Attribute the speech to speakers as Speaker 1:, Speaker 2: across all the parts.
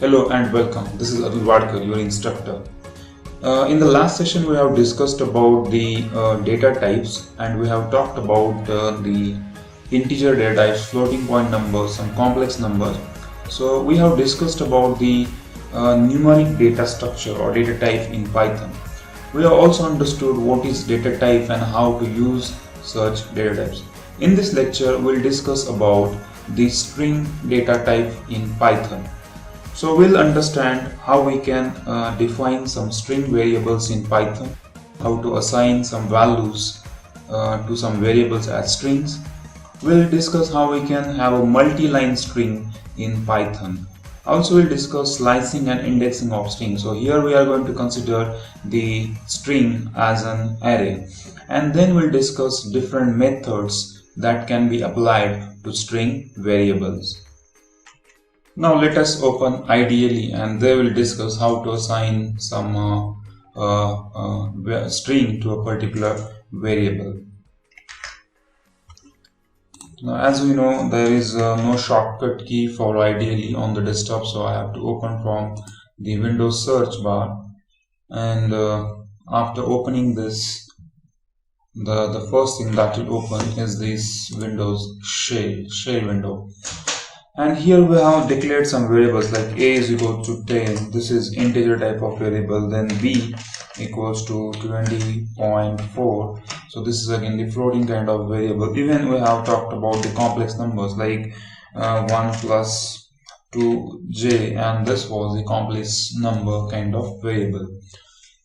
Speaker 1: Hello and welcome. This is Atul Wadkar, your instructor. In the last session, we have discussed about the data types, and we have talked about the integer data types, floating point numbers, and complex numbers. So we have discussed about the numeric data structure or data type in Python. We have also understood what is data type and how to use such data types. In this lecture, we'll discuss about the string data type in Python. So we'll understand how we can define some string variables in Python, how to assign some values to some variables as strings. We'll discuss how we can have a multi-line string in Python. Also, we'll discuss slicing and indexing of strings. So here we are going to consider the string as an array, and then we'll discuss different methods that can be applied to string variables. Now let us open IDLE and they will discuss how to assign some string to a particular variable. Now, as we know, there is no shortcut key for IDLE on the desktop, so I have to open from the Windows search bar, and after opening this, the first thing that will open is this Windows shell window. And here we have declared some variables like a is equal to 10, this is integer type of variable, then b equals to 20.4, so this is again the floating kind of variable. Even we have talked about the complex numbers like 1 plus 2j, and this was the complex number kind of variable.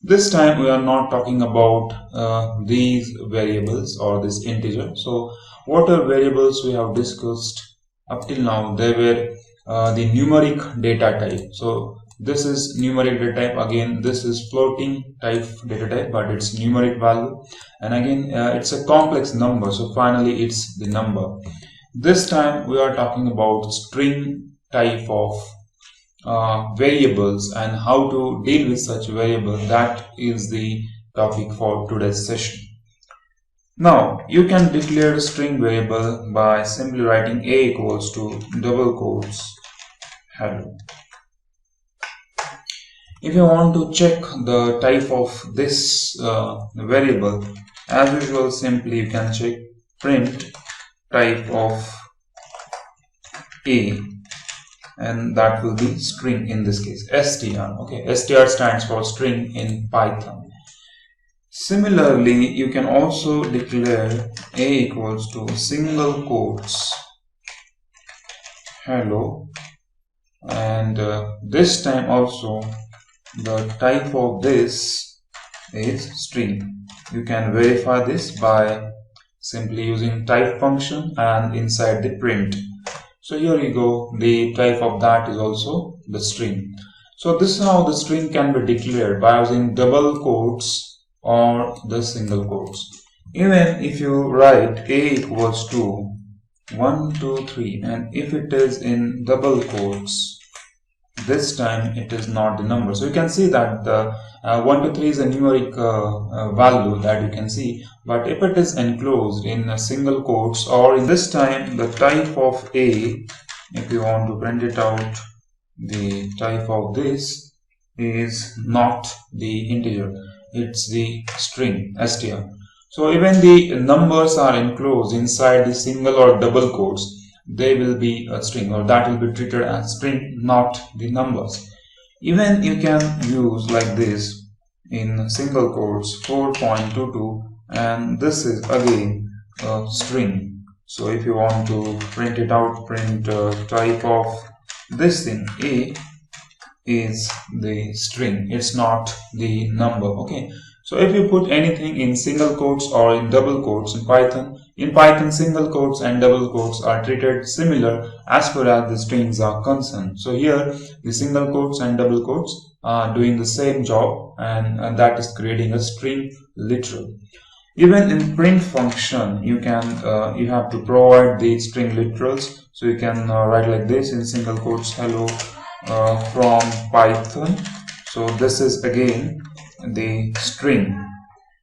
Speaker 1: This time we are not talking about these variables or this integer. So what are variables we have discussed up till now? They were the numeric data type. So this is numeric data type. Again, this is floating type data type, but it's numeric value. And again, it's a complex number. So finally, it's the number. This time we are talking about string type of variables and how to deal with such variable. That is the topic for today's session. Now, you can declare a string variable by simply writing a equals to double quotes hello. If you want to check the type of this variable, as usual, simply you can check print type of a, and that will be string in this case, str. Okay, str stands for string in Python. Similarly, you can also declare a equals to single quotes hello, and this time also the type of this is string. You can verify this by simply using type function and inside the print. So here you go, the type of that is also the string. So this is how the string can be declared, by using double quotes or the single quotes. Even if you write a equals to 1 2 3, and if it is in double quotes, this time it is not the number. So you can see that the 1 to 3 is a numeric value that you can see, but if it is enclosed in a single quotes, or in this time the type of a, if you want to print it out, the type of this is not the integer, it's the string str. So even the numbers are enclosed inside the single or double quotes, they will be a string, or that will be treated as string, not the numbers. Even you can use like this in single quotes 4.22, and this is again a string. So if you want to print it out, print type of this thing a is the string, it's not the number. Okay, so if you put anything in single quotes or in double quotes in Python, single quotes and double quotes are treated similar as far as the strings are concerned. So here the single quotes and double quotes are doing the same job, and that is creating a string literal. Even in print function, you have to provide the string literals. So you can write like this in single quotes hello from Python. So this is again the string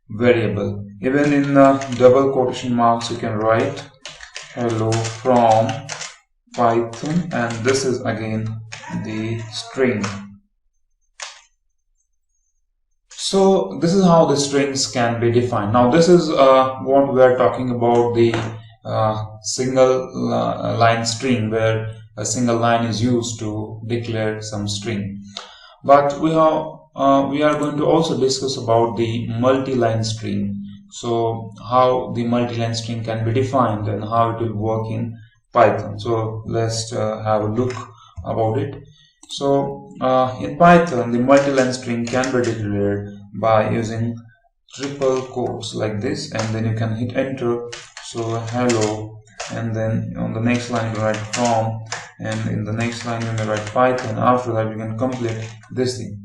Speaker 1: variable. Even in double quotation marks, you can write hello from Python, and this is again the string. So this is how the strings can be defined. Now this is what we are talking about, the single line string, where a single line is used to declare some string. But we are going to also discuss about the multi-line string. So how the multi-line string can be defined and how it will work in Python. So let's have a look about it. So in Python, the multi-line string can be declared by using triple quotes like this, and then you can hit enter. So hello, and then on the next line you write from, and in the next line you may write Python. After that you can complete this thing.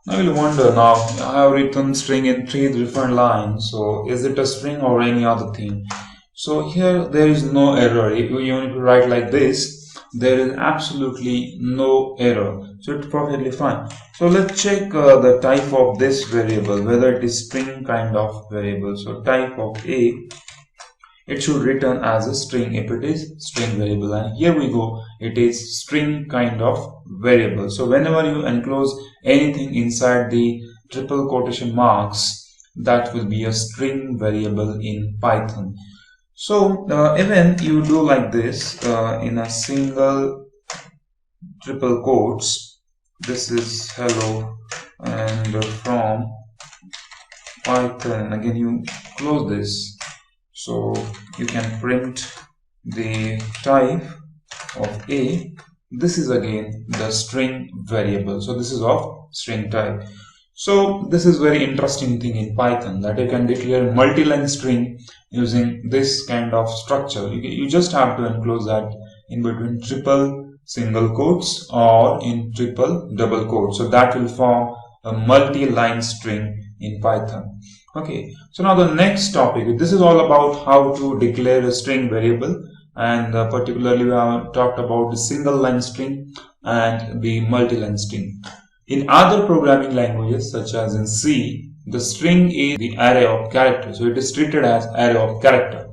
Speaker 1: Now you'll wonder, now I have written string in 3 different lines, so is it a string or any other thing? So here there is no error. Even if you write like this, there is absolutely no error, so it's perfectly fine. So let's check the type of this variable, whether it is string kind of variable. So type of A, it should return as a string if it is string variable, and here we go, it is string kind of variable. So whenever you enclose anything inside the triple quotation marks, that will be a string variable in Python. So even you do like this in a single triple quotes, this is hello and from Python, again you close this, so you can print the type of A. This is again the string variable, so this is of string type. So this is very interesting thing in Python, that you can declare multi-line string using this kind of structure. You just have to enclose that in between triple single quotes or in triple double quotes, so that will form a multi-line string in Python. Okay, so now the next topic, this is all about how to declare a string variable, and particularly we have talked about the single line string and the multi-line string. In other programming languages such as in C, the string is the array of characters, so it is treated as array of character.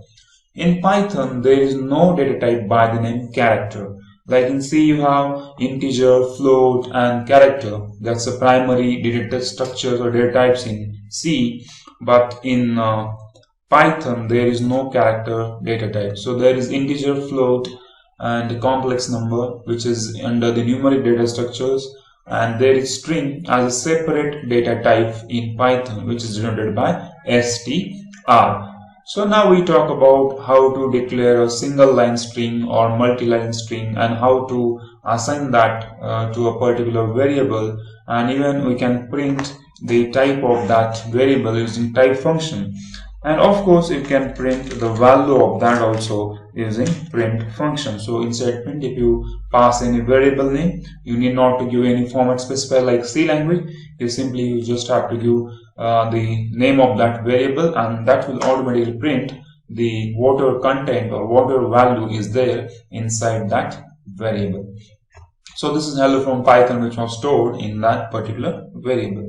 Speaker 1: In Python, there is no data type by the name character. Like in C, you have integer, float, and character. That's the primary data structures or data types in C. But in Python, there is no character data type. So there is integer, float, and complex number, which is under the numeric data structures. And there is string as a separate data type in Python, which is denoted by str. So now we talk about how to declare a single line string or multi-line string, and how to assign that to a particular variable, and even we can print the type of that variable using type function. And of course you can print the value of that also using print function. So inside print, if you pass any variable name, you need not to give any format specifier like C language. You just have to give the name of that variable, and that will automatically print the whatever content or whatever value is there inside that variable. So this is hello from Python, which was stored in that particular variable.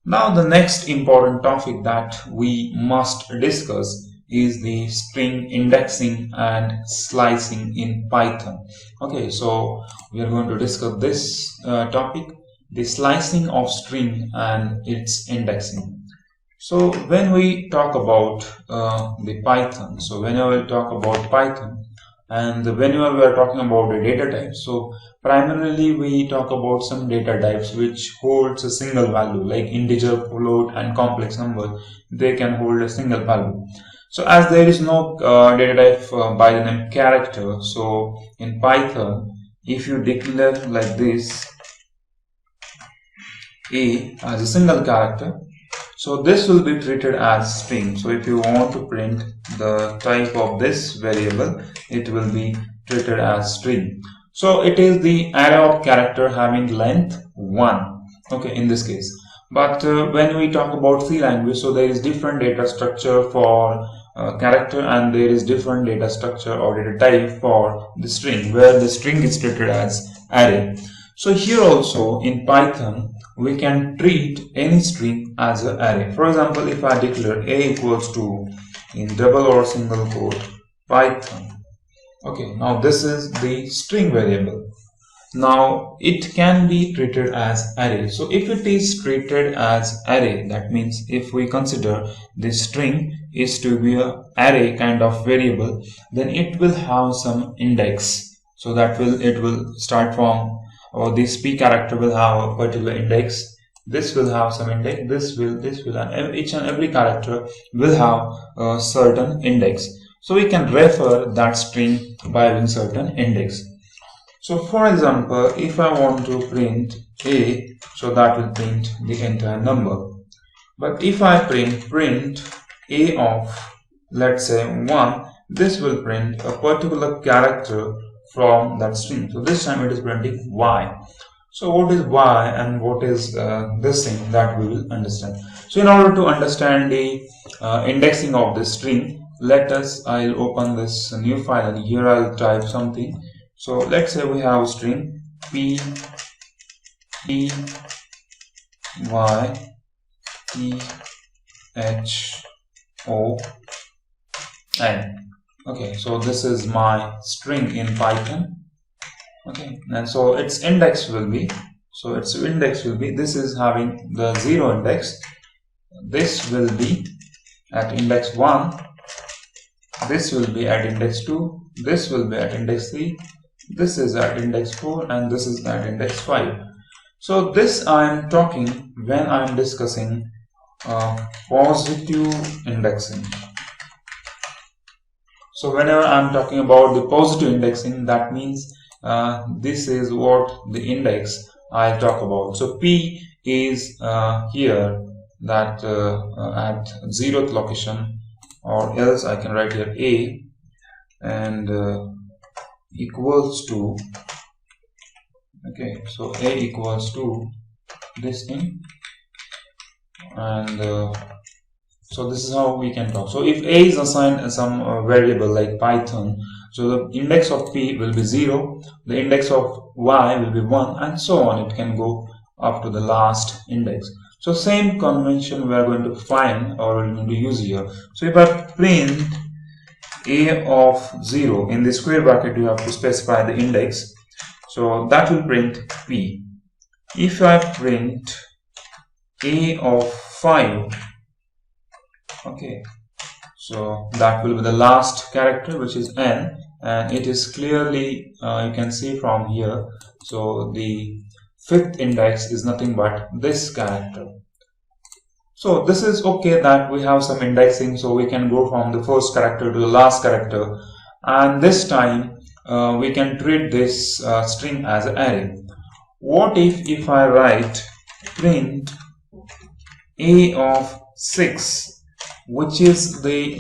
Speaker 1: Now the next important topic that we must discuss is the string indexing and slicing in Python. Okay, so we are going to discuss this topic, the slicing of string and its indexing. So when we talk about the Python, so whenever we talk about Python, and whenever we are talking about the data types, so primarily we talk about some data types which holds a single value, like integer, float, and complex number. They can hold a single value. So as there is no data type by the name character, so in Python, if you declare like this A as a single character, so this will be treated as string. So if you want to print the type of this variable, it will be treated as string. So it is the array of character having length 1, okay, in this case. But when we talk about C language, so there is different data structure for character, and there is different data structure or data type for the string, where the string is treated as array. So here also in Python, we can treat any string as an array. For example, if I declare A equals to, in double or single quote, Python. Okay, now this is the string variable. Now it can be treated as array. So if it is treated as array, that means if we consider this string is to be a array kind of variable, then it will have some index. So that it will start from, or this p character will have a particular index. This will have some index. This will, and each and every character will have a certain index. So we can refer that string by having certain index. So for example, if I want to print a, so that will print the entire number. But if I print a of, let's say 1, this will print a particular character from that string. So this time it is printing y. So what is y and what is this thing, that we will understand. So in order to understand the indexing of this string, I'll open this new file and here I'll type something. So let's say we have a string p y t h o n. Okay, so this is my string in Python. Okay, and so its index will be, this is having the 0 index. This will be at index 1, this will be at index 2, this will be at index 3, this is at index 4, and this is at index 5. So this I am talking when I am discussing positive indexing. So whenever I am talking about the positive indexing, that means this is what the index I talk about. So p is here, that at 0th location, or else I can write here a and equals to, okay, so a equals to this thing, and so this is how we can talk. So if a is assigned some variable like Python, so the index of p will be 0, the index of y will be 1, and so on. It can go up to the last index. So same convention we are going to find, or we're going to use here. So if I print a of 0, in the square bracket you have to specify the index, so that will print p. If I print a of 5, okay, so that will be the last character, which is n, and it is clearly you can see from here. So the 5th index is nothing but this character. So this is okay that we have some indexing, so we can go from the first character to the last character, and this time we can treat this string as an array. What if I write print a of 6, which is the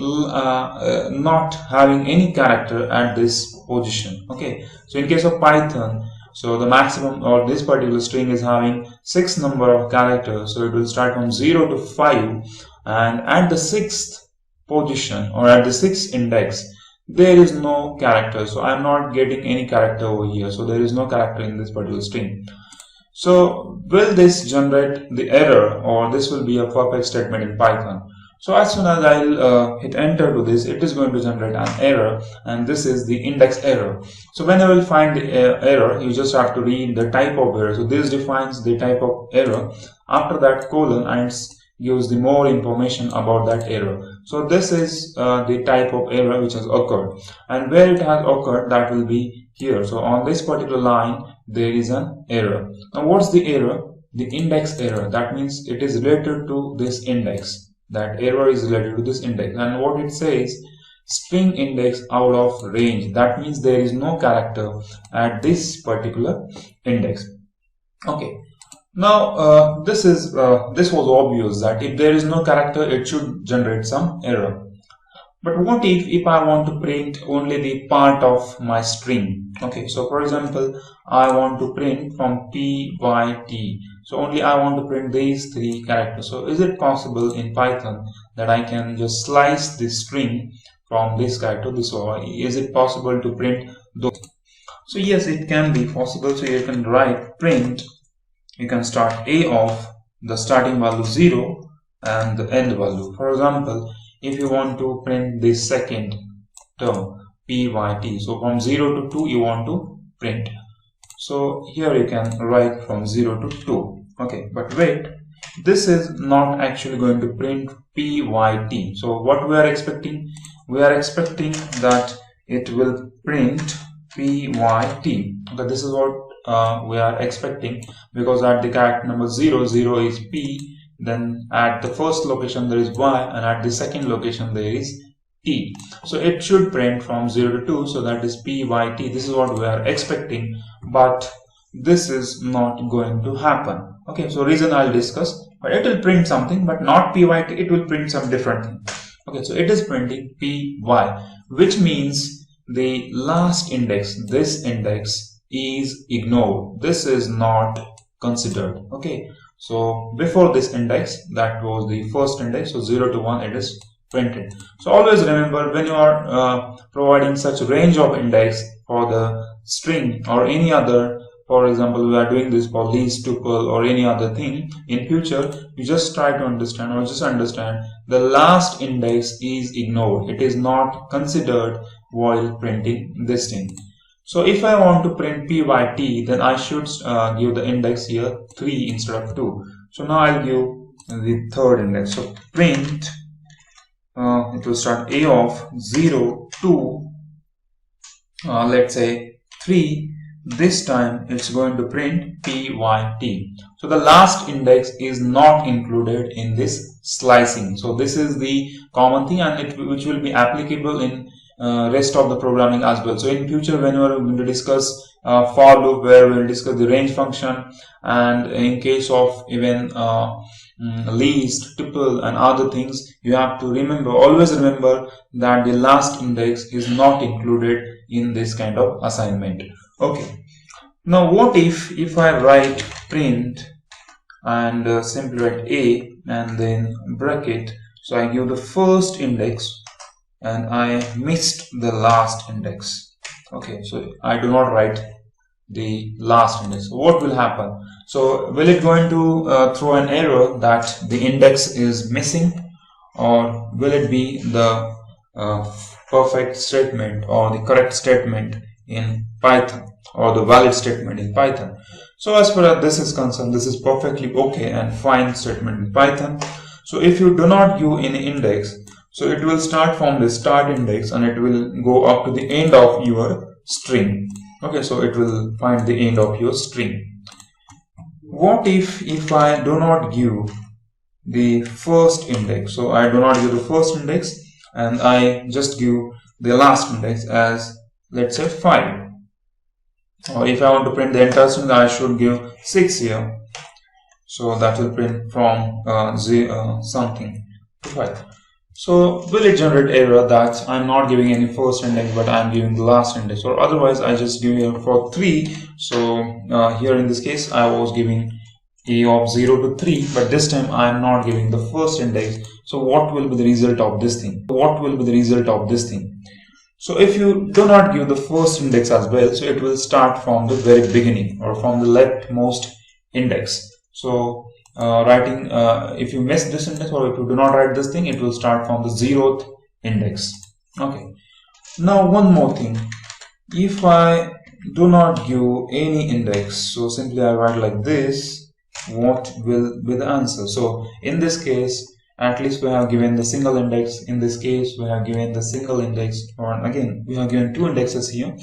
Speaker 1: not having any character at this position? Okay, so in case of Python, so the maximum, or this particular string is having 6 number of characters, so it will start from 0 to 5, and at the 6th position, or at the 6th index, there is no character. So I am not getting any character over here, so there is no character in this particular string. So will this generate the error, or this will be a perfect statement in Python? So as soon as I'll hit enter to this, it is going to generate an error, and this is the index error. So whenever you find the error, you just have to read the type of error. So this defines the type of error. After that, colon, and gives the more information about that error. So this is the type of error which has occurred, and where it has occurred, that will be here. So on this particular line there is an error. Now what's the error? The index error. That means it is related to this index. That error is related to this index, and what it says, string index out of range. That means there is no character at this particular index. Okay, now this was obvious that if there is no character, it should generate some error. But what if I want to print only the part of my string? Okay, so for example, I want to print from p y t. So only I want to print these 3 characters. So is it possible in Python that I can just slice this string from this character this way? Is it possible to print those? So yes, it can be possible. So you can write print, you can start a of the starting value 0 and the end value. For example, if you want to print the second term p y t, so from 0 to 2 you want to print. So here you can write from 0 to 2. Okay, but wait, this is not actually going to print pyt. So what we are expecting? We are expecting that it will print pyt. Okay, this is what we are expecting, because at the character number 0, 0 is p, then at the first location there is y, and at the second location there is t. So it should print from 0 to 2, so that is pyt. This is what we are expecting, but this is not going to happen. Okay, so reason I'll discuss, but it will print something, but not pyt, it will print some different thing. Okay, so it is printing py, which means the last index, this index, is ignored. This is not considered. Okay, so before this index, that was the first index, so 0 to 1, it is printed. So always remember, when you are providing such range of index for the string or any other, for example, we are doing this for list, tuple, or any other thing, in future you just try to understand, or just understand, the last index is ignored. It is not considered while printing this thing. So if I want to print pyt, then I should give the index here 3 instead of 2. So now I'll give the third index. So print, it will start a of 0 to let's say 3. This time it's going to print pyt. So the last index is not included in this slicing. So this is the common thing, and which will be applicable in rest of the programming as well. So in future, when we are going to discuss for loop, where we will discuss the range function, and in case of even list, tuple, and other things, you have to remember, always remember, that the last index is not included in this kind of assignment. Okay, now what if I write print and simply write a and then bracket, so I give the first index and I missed the last index. Okay, so I do not write the last index. So what will happen? So will it going to throw an error that the index is missing, or will it be the perfect statement or the correct statement in Python, or the valid statement in Python? So as far as this is concerned, this is perfectly okay and fine statement in Python. So if you do not give any index, so it will start from the start index and it will go up to the end of your string. Okay, so it will find the end of your string. What if I do not give the first index? So I do not give the first index and I just give the last index as, let's say, 5. Or if I want to print the entire string, I should give 6 here. So that will print from something to 5. So will it generate error that I'm not giving any first index but I'm giving the last index, or otherwise I just give here for 3. So here in this case I was giving a of 0 to 3, but this time I am not giving the first index. So what will be the result of this thing? What will be the result of this thing? So if you do not give the first index as well, so it will start from the very beginning or from the leftmost index. So if you miss this index, or if you do not write this thing, it will start from the 0th index. Okay, now one more thing. If I do not give any index, so simply I write like this, what will be the answer? So in this case, at least we have given the single index. In this case, we have given the single index, or again we have given 2 indexes here,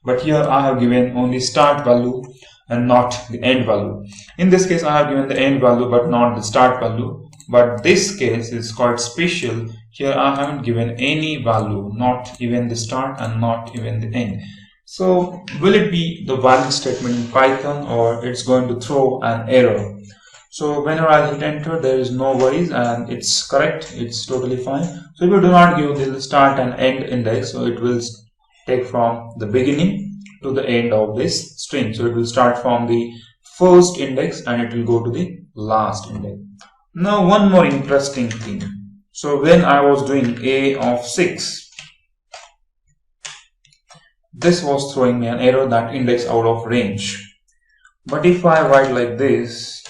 Speaker 1: but here I have given only start value and not the end value. In this case I have given the end value but not the start value, but this case is quite special. Here I haven't given any value, not even the start and not even the end. So will it be the valid statement in Python, or it's going to throw an error? So whenever I hit enter, there is no worries and it's correct, it's totally fine. So if you do not give the start and end index, so it will take from the beginning to the end of this string. So it will start from the first index and it will go to the last index. Now one more interesting thing. So when I was doing a of 6, this was throwing me an error that index out of range. But if I write like this,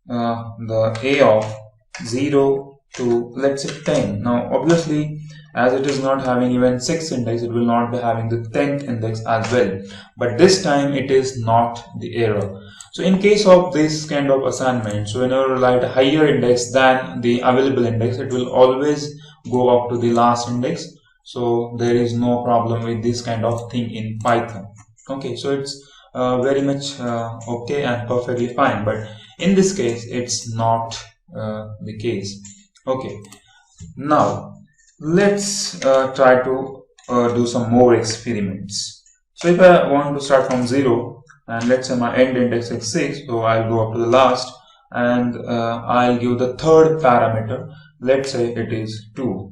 Speaker 1: the a of 0 to, let's say, 10. Now obviously, as it is not having even 6th index, it will not be having the 10th index as well, but this time it is not the error. So in case of this kind of assignment, so whenever you write a higher index than the available index, it will always go up to the last index. So there is no problem with this kind of thing in Python. Okay, so it's very much okay and perfectly fine, but in this case it's not the case. Okay, now let's try to do some more experiments. So if I want to start from 0, and let's say my end index is 6, so I'll go up to the last, and I'll give the third parameter, let's say it is 2.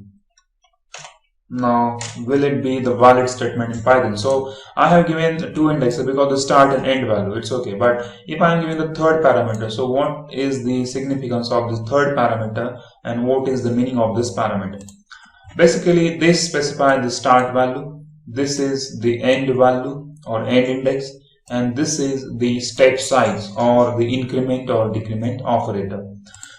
Speaker 1: Now will it be the valid statement in Python? So I have given 2 indexes because the start and end value, it's okay, but if I am giving the third parameter, so what is the significance of this third parameter and what is the meaning of this parameter? Basically, this specifies the start value, this is the end value or end index, and this is the step size or the increment or decrement operator.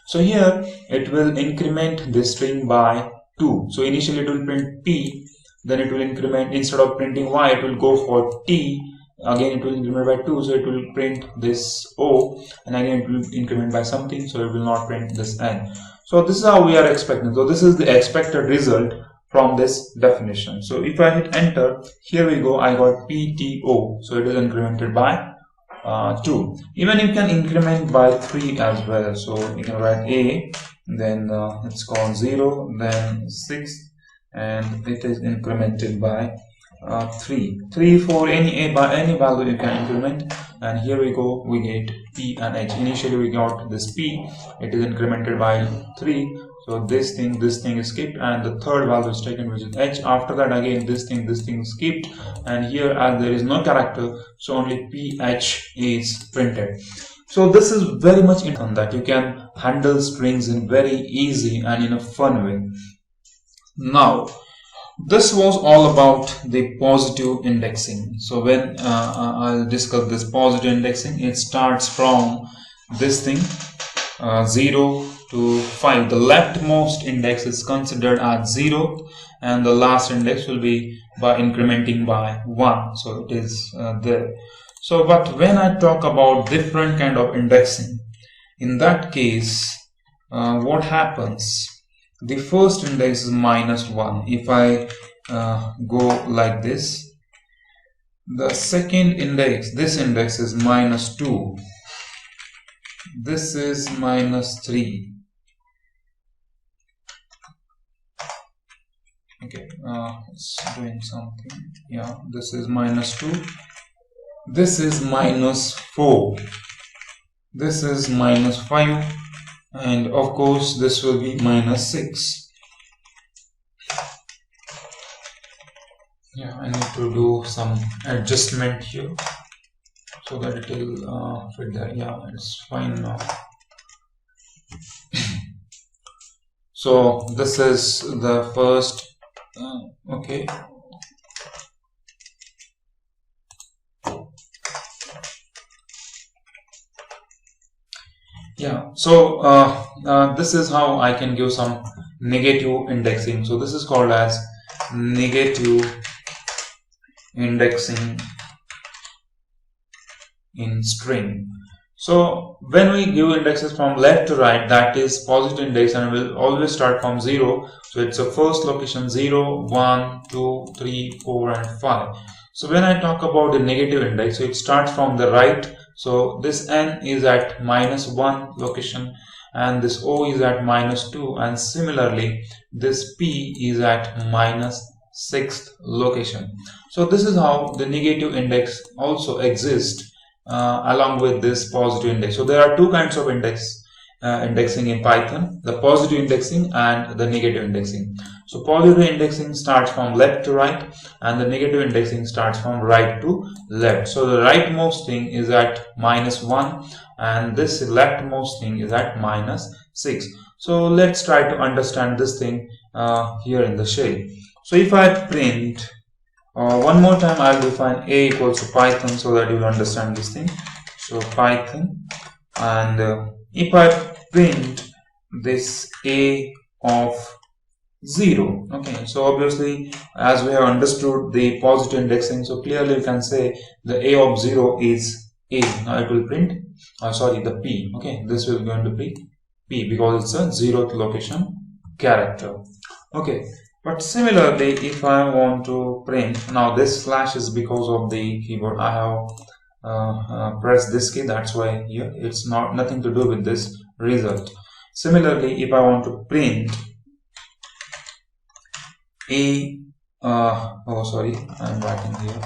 Speaker 1: So here it will increment this string by 2. So initially it will print P, then it will increment, instead of printing Y, it will go for T, again it will increment by 2, so it will print this O, and again it will increment by something, so it will not print this N. So this is how we are expecting. So this is the expected result from this definition. So if I hit enter, here we go, I got PTO, so it is incremented by 2. Even you can increment by 3 as well, so you can write A, then it's called 0, then 6, and it is incremented by 3 for any value you can increment, and here we go, we get P and H. Initially we got this P, it is incremented by 3, so this thing is skipped, and the third value is taken, which is H. After that again this thing is skipped, and here as there is no character, so only PH is printed. So this is very much important that you can handle strings in very easy and in a fun way. Now this was all about the positive indexing. So when I'll discuss this positive indexing, it starts from this thing 0 to 5. The leftmost index is considered as 0, and the last index will be by incrementing by 1. So it is there. So but when I talk about different kind of indexing, in that case what happens? The first index is -1. If I go like this, the second index, this index is -2, this is -3. Okay, it's doing something. Yeah, this is -2, this is -4, this is -5, and of course this will be -6. Yeah, I need to do some adjustment here so that it will fit there. Yeah, it's fine now. So this is the first okay. Yeah, so this is how I can give some negative indexing. So this is called as negative indexing in string. So when we give indexes from left to right, that is positive index, and will always start from 0. So it's a first location 0, 1, 2, 3, 4, and 5. So when I talk about the negative index, so it starts from the right. So this N is at -1 location, and this O is at -2, and similarly this P is at -6th location. So this is how the negative index also exists along with this positive index. So there are two kinds of indexing in Python: the positive indexing and the negative indexing. So positive indexing starts from left to right, and the negative indexing starts from right to left. So the rightmost thing is at -1, and this leftmost thing is at -6. So let's try to understand this thing here in the shell. So if I print one more time, I'll define a equals to Python so that you'll understand this thing. So Python, and if I print this a of 0. Okay, so obviously as we have understood the positive indexing, so clearly we can say the a of 0 is a. Now it will print the p. Okay, this will going to be p because it's a 0th location character. Okay, but similarly if I want to print, now this slash is because of the keyboard I have pressed this key, that's why here it's nothing to do with this result. Similarly, if I want to print I'm writing here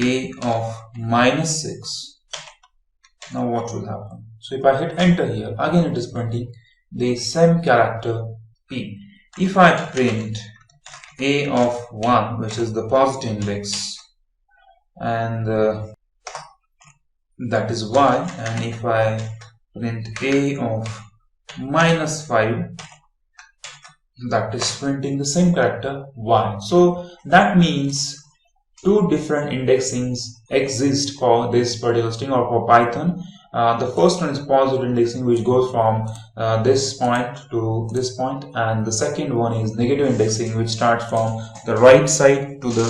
Speaker 1: a of -6, now what will happen? So if I hit enter here, again it is printing the same character p. If I print a of 1, which is the positive index, and that is y, and if I print a of -5, that is printing the same character y. So that means two different indexings exist for this particular string or for Python. The first one is positive indexing, which goes from this point to this point, and the second one is negative indexing, which starts from the right side to the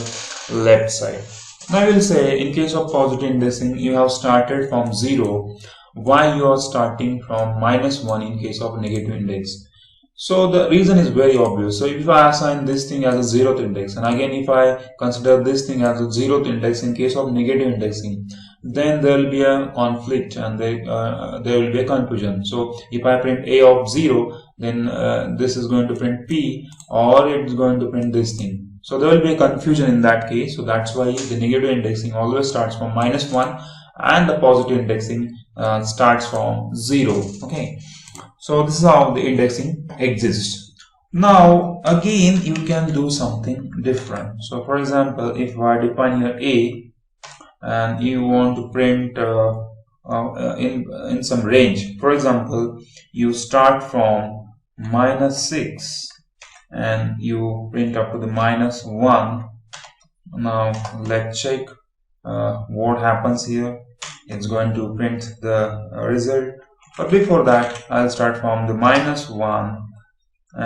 Speaker 1: left side. Now I will say in case of positive indexing you have started from 0, while you are starting from -1 in case of negative index. So the reason is very obvious. So if I assign this thing as a 0th index, and again if I consider this thing as a 0th index in case of negative indexing, then there will be a conflict and there will be a confusion. So if I print a of 0, then this is going to print p, or it's going to print this thing. So there will be a confusion in that case. So that's why the negative indexing always starts from -1 and the positive indexing starts from 0. Okay, so this is how the indexing exists. Now again you can do something different. So for example, if I define here a and you want to print in some range, for example you start from -6 and you print up to the -1. Now let's check what happens here. It's going to print the result, but before that I'll start from the -1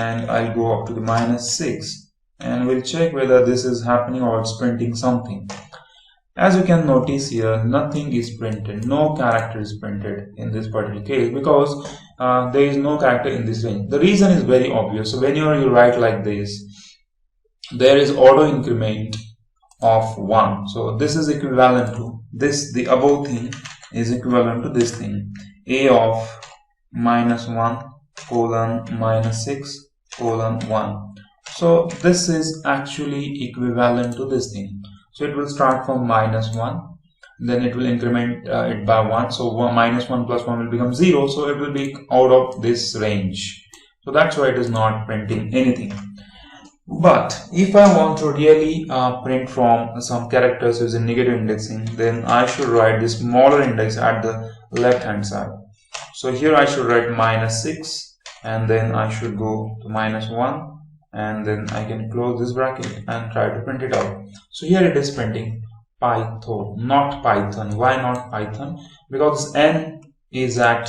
Speaker 1: and I'll go up to the -6, and we'll check whether this is happening or it's printing something. As you can notice here, nothing is printed, no character is printed in this particular case because there is no character in this range. The reason is very obvious. So whenever you write like this, there is auto increment of 1. So this is equivalent to this, the above thing is equivalent to this thing, a of -1 colon -6 colon 1. So this is actually equivalent to this thing. So it will start from -1, then it will increment it by 1. So -1 plus 1 will become 0. So it will be out of this range. So that's why it is not printing anything. But if I want to really print from some characters using negative indexing, then I should write the smaller index at the left hand side. So here I should write -6, and then I should go to -1, and then I can close this bracket and try to print it out. So here it is printing Python, not Python. Why not Python? Because n is at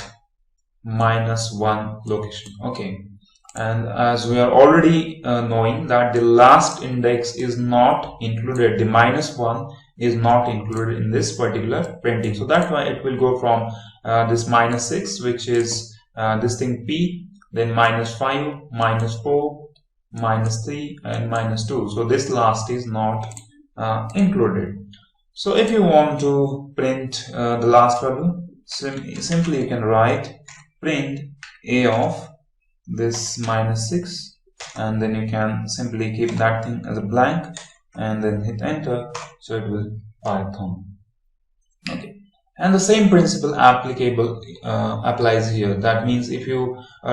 Speaker 1: -1 location. Okay, and as we are already knowing that the last index is not included, the -1 is not included in this particular printing. So that's why it will go from this -6, which is this thing p, then -5, -4, -3 and -2. So this last is not included. So if you want to print the last value, simply you can write print a of this -6, and then you can simply keep that thing as a blank and then hit enter. So it will Python. Okay, and the same principle applies here. That means if you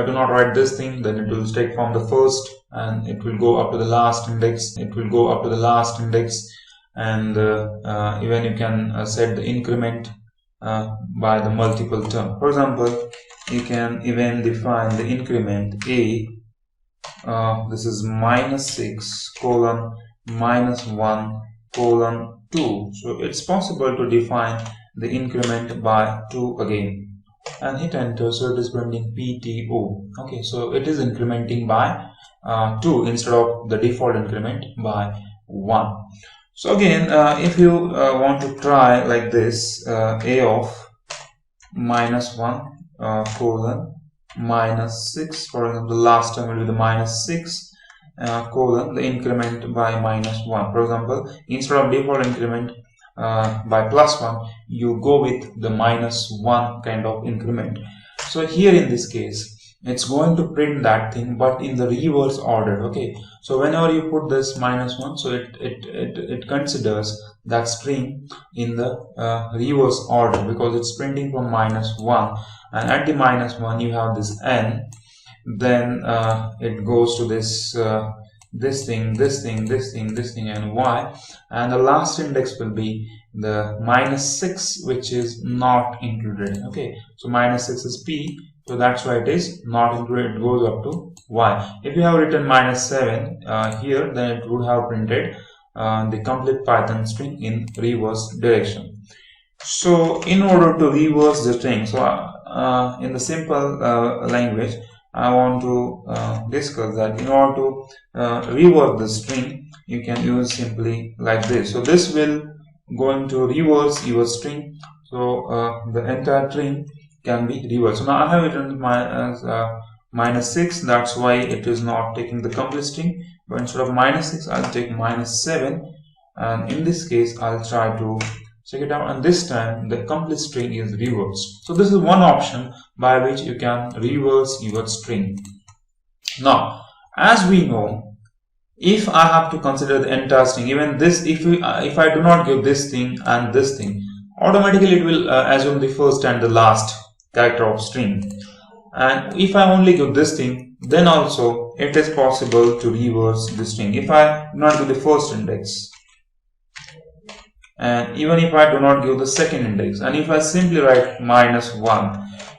Speaker 1: do not write this thing, then it will take from the first and it will go up to the last index. It will go up to the last index, and even you can set the increment by the multiple term. For example, you can even define the increment a. This is -6 colon -1 colon 2. So it's possible to define the increment by 2 again, and hit enter. So it is printing PTO. Okay, so it is incrementing by 2 instead of the default increment by 1. So again, if you want to try like this, a of -1 colon -6, for example, the last term will be the -6 colon the increment by -1. For example, instead of default increment by +1, you go with the -1 kind of increment. So here in this case, it's going to print that thing, but in the reverse order. Okay, so whenever you put this -1, so it considers that string in the reverse order, because it's printing from -1, and at the -1 you have this n, then it goes to this this thing, and y, and the last index will be the -6, which is not included. Okay, so -6 is p, so that's why it is not included. It goes up to y. If you have written -7 here, then it would have printed the complete Python string in reverse direction. So in order to reverse the string, so in the simple language, I want to discuss that in order to reverse the string, you can use simply like this. So this will going to reverse your string, so the entire string can be reversed. So now I have written -6, that's why it is not taking the complete string, but instead of -6 I'll take -7, and in this case I'll try to check it out, and this time the complete string is reversed. So this is one option by which you can reverse your string. Now, as we know, if I have to consider the entire string, even this, if I do not give this thing and this thing, automatically it will assume the first and the last character of string. And if I only give this thing, then also it is possible to reverse the string. If I do not give the first index, and even if I do not give the second index, and if I simply write -1,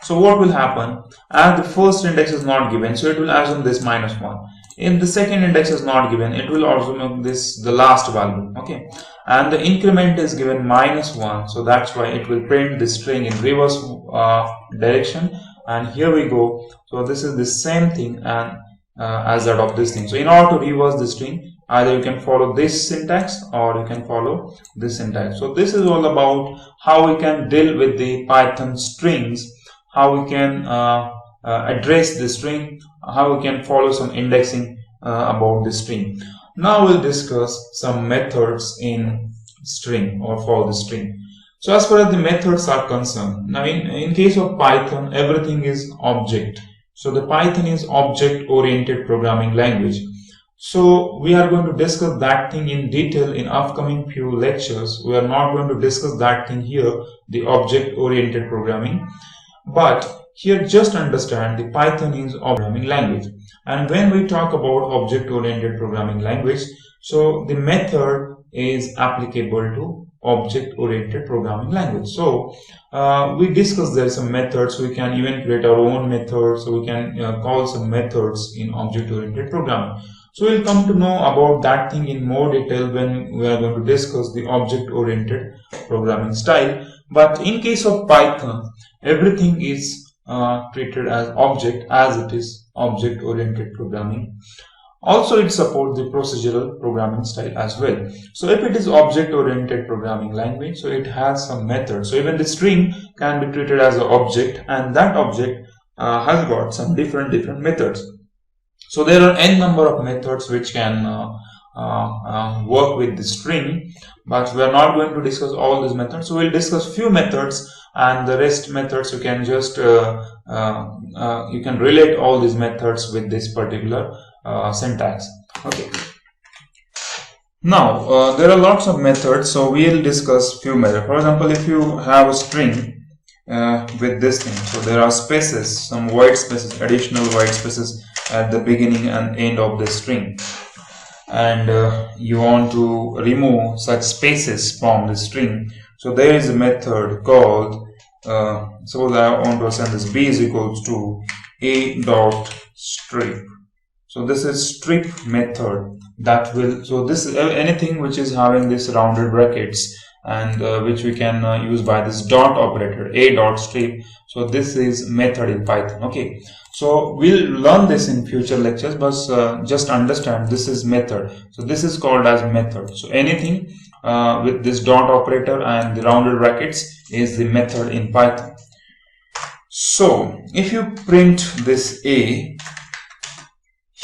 Speaker 1: so what will happen? As the first index is not given, so it will assume this -1. If the second index is not given, it will assume this the last value. Okay, and the increment is given -1, so that's why it will print the string in reverse direction. And here we go. So this is the same thing and as that of this thing. So in order to reverse the string, either you can follow this syntax or you can follow this syntax. So this is all about how we can deal with the Python strings, how we can address the string, how we can follow some indexing about the string. Now we'll discuss some methods in string or for the string. So as far as the methods are concerned, now in case of Python, everything is object. So the Python is object-oriented programming language. So we are going to discuss that thing in detail in upcoming few lectures. We are not going to discuss that thing here, the object-oriented programming. But here just understand the Python is a programming language. And when we talk about object-oriented programming language, so the method is applicable to object-oriented programming language. So we discussed there some methods. We can even create our own methods. So we can call some methods in object-oriented programming. So we'll come to know about that thing in more detail when we are going to discuss the object-oriented programming style. But in case of Python, everything is treated as object, as it is object-oriented programming. Also, it supports the procedural programming style as well. So if it is object-oriented programming language, so it has some methods. So even the string can be treated as an object, and that object has got some different methods. So there are n number of methods which can work with the string, but we are not going to discuss all these methods. So we'll discuss few methods, and the rest methods you can just you can relate all these methods with this particular syntax. Okay. Now there are lots of methods, so we'll discuss few methods. For example, if you have a string with this thing, so there are spaces, some white spaces, additional white spaces at the beginning and end of the string, and you want to remove such spaces from the string. So there is a method called suppose I want to send this b is equals to a dot strip. So this is strip method that will, so this anything which is having this rounded brackets and which we can use by this dot operator, a dot strip. So this is method in Python. Okay, so we'll learn this in future lectures, but just understand this is method. So this is called as method. So anything with this dot operator and the rounded brackets is the method in Python. So if you print this a,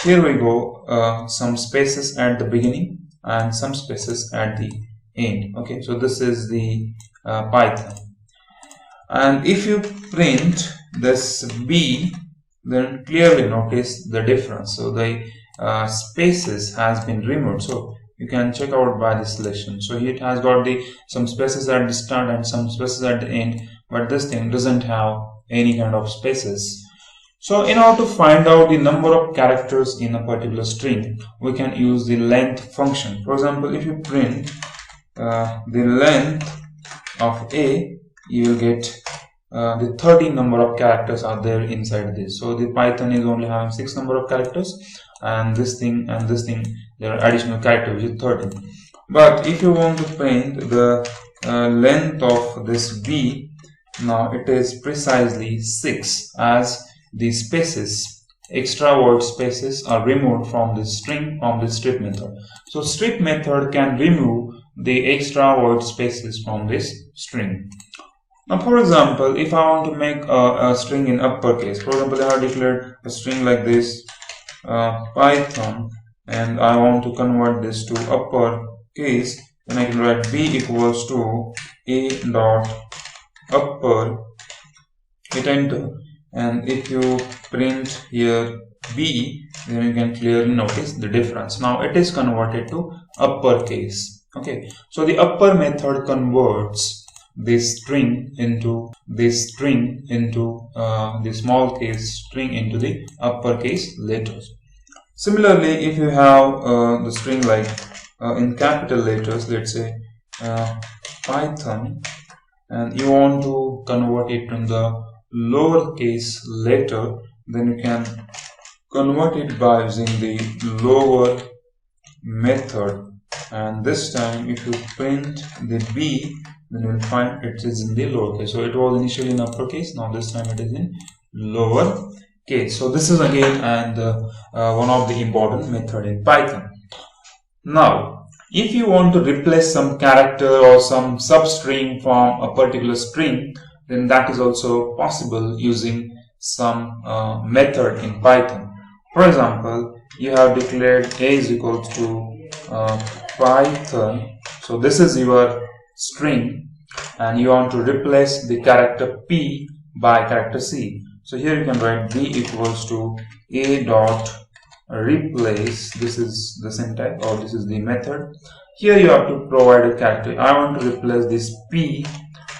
Speaker 1: here we go, some spaces at the beginning and some spaces at the end. Okay, so this is the Python. And if you print this b, then clearly notice the difference. So the spaces has been removed. So you can check out by the selection. So it has got some spaces at the start and some spaces at the end, but this thing doesn't have any kind of spaces. So in order to find out the number of characters in a particular string, we can use the length function. For example, if you print the length of a, you will get the 13 number of characters are there inside this. So the Python is only having 6 number of characters, and this thing there are additional characters which is 13. But if you want to print the length of this b, now it is precisely 6, as the spaces, extra word spaces, are removed from this string from the strip method. So strip method can remove the extra word spaces from this string. Now, for example, if I want to make a string in uppercase, for example, I have declared a string like this, Python, and I want to convert this to uppercase, then I can write b equals to a dot upper, hit enter, and if you print here b, then you can clearly notice the difference. Now it is converted to uppercase. Okay, so the upper method converts this string into the small case string into the uppercase letters. Similarly, if you have the string like in capital letters, let's say Python, and you want to convert it in the lowercase letter, then you can convert it by using the lower method. And this time, if you print the b, then you will find it is in the lowercase. So it was initially in uppercase, now this time it is in lower case. So this is again and one of the important method in Python. Now, if you want to replace some character or some substring from a particular string, then that is also possible using some method in Python. For example, you have declared a is equal to Python. So this is your string, and you want to replace the character p by character c. So here you can write b equals to a dot replace. This is the syntax, or this is the method. Here you have to provide a character. I want to replace this p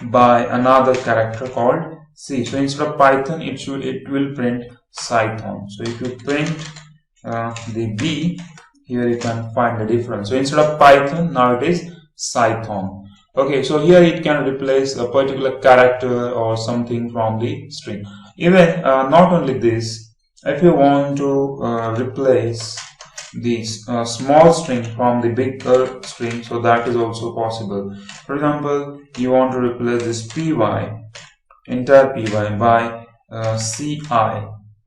Speaker 1: by another character called c. So instead of Python, it will print Python. So if you print the b, here you can find the difference. So instead of Python, now it is Python. Okay, so here it can replace a particular character or something from the string. Even not only this, if you want to replace this small string from the bigger string, so that is also possible. For example, you want to replace this py, entire py, by ci.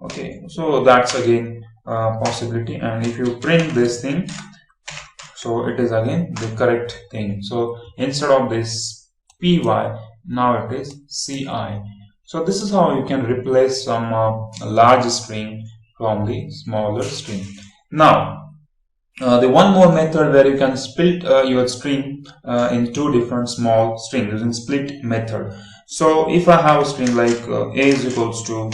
Speaker 1: Okay, so that's again a possibility. And if you print this thing, so it is again the correct thing. So instead of this py, now it is ci. So this is how you can replace some large string from the smaller string. Now, the one more method where you can split your string in two different small strings using split method. So if I have a string like a is equals to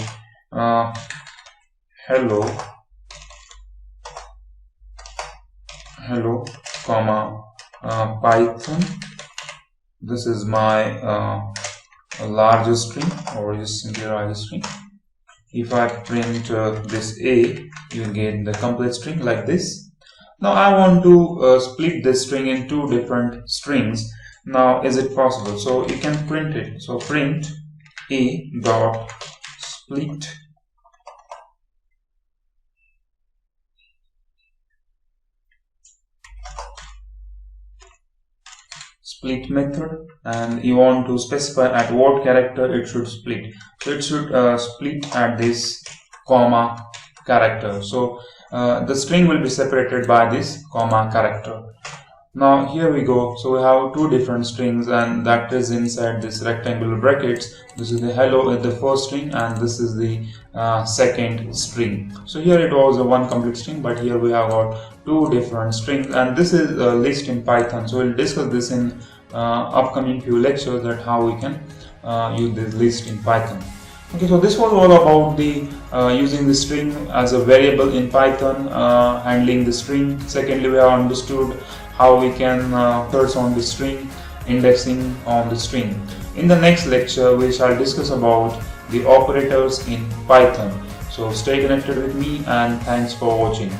Speaker 1: hello, comma Python. This is my largest string, or just simply largest string. If I print this a, you get the complete string like this. Now I want to split this string in two different strings. Now is it possible? So you can print it. So print a dot split. split method, and you want to specify at what character it should split. So it should split at this comma character. So the string will be separated by this comma character. Now here we go. So we have two different strings, and that is inside this rectangular brackets. This is the hello at the first string, and this is the second string. So here it was a one complete string, but here we have got two different strings, and this is a list in Python. So we'll discuss this in upcoming few lectures, that how we can use this list in Python. Okay, so this was all about the using the string as a variable in Python, handling the string. Secondly, we have understood how we can search on the string, indexing on the string. In the next lecture, we shall discuss about the operators in Python. So stay connected with me, and thanks for watching.